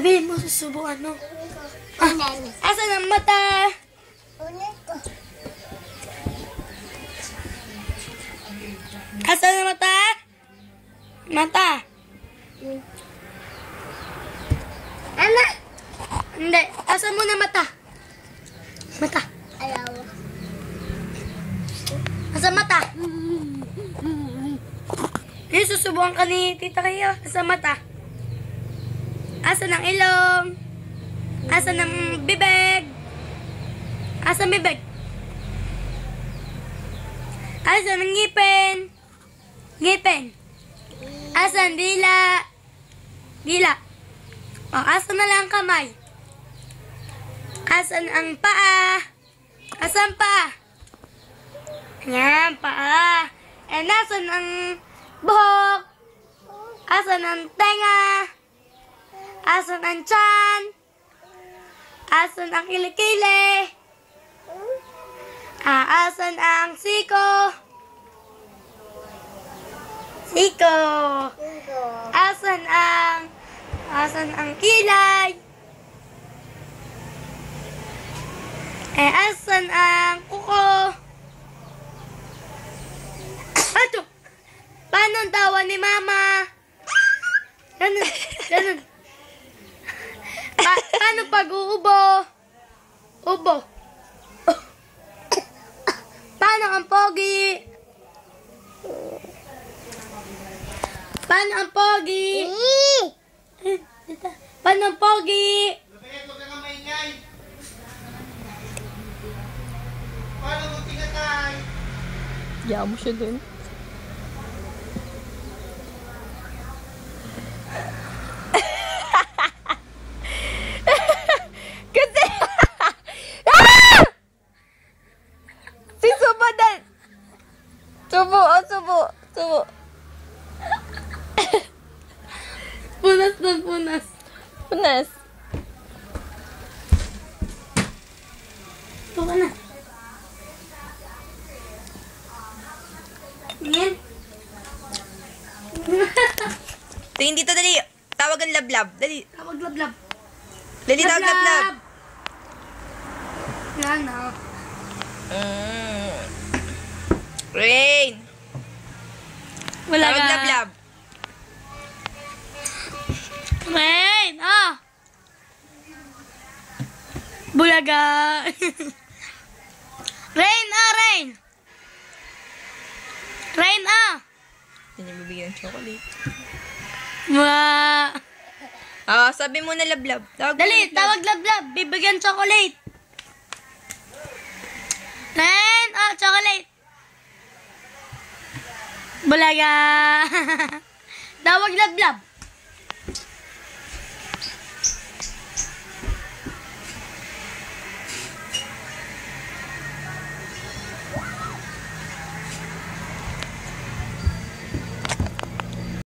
Sabihin mo, susubukan mo. Asan ang mata? Asan ang mata? Mata. Ama! Hindi. Asan mo na mata? Mata. Ayaw. Asan mata? Yung susubukan ka ni Tita Kayo. Asan mata? Asan ang ilong? Asan ang bibig? Asan bibig? Asan ang ngipin? Ngipin. Asan dila? Dila. O, asan na lang kamay? Asan ang paa? Asan paa? Ayan, paa. And asan ang buhok? Asan ang tenga? Asan ang tiyan? Asan ang kilikili? Asan ang siko? Siko. Asan ang kilay? Asan ang kuko? Ato! Paano ang tawa ni Mama? Ganun, ganun. Paano pag-uubo? Ubo. Paano ang pogi? Paano ang pogi? Paano ang pogi? Paano mo tingatay? Diyan mo siya dun. Kasi... Si Subo din! Subo, subo, subo. Punas na punas. Punas. Ito ka na. Yan. Tingin dito, dali. Tawagan lablab. Dali. Tawag lablab. Dali, tawag lablab. Yan na. Rain. Wala Tawag ka. lablab. Rain! Bulaga! Rain! Rain! Rain! Hindi niya bibigyan ng chocolate. Sabi mo na lablab. Tawag Dali, lablab. tawag lablab. Bibigyan chocolate. Rain! Chocolate! Bulaga! Tawag lablab.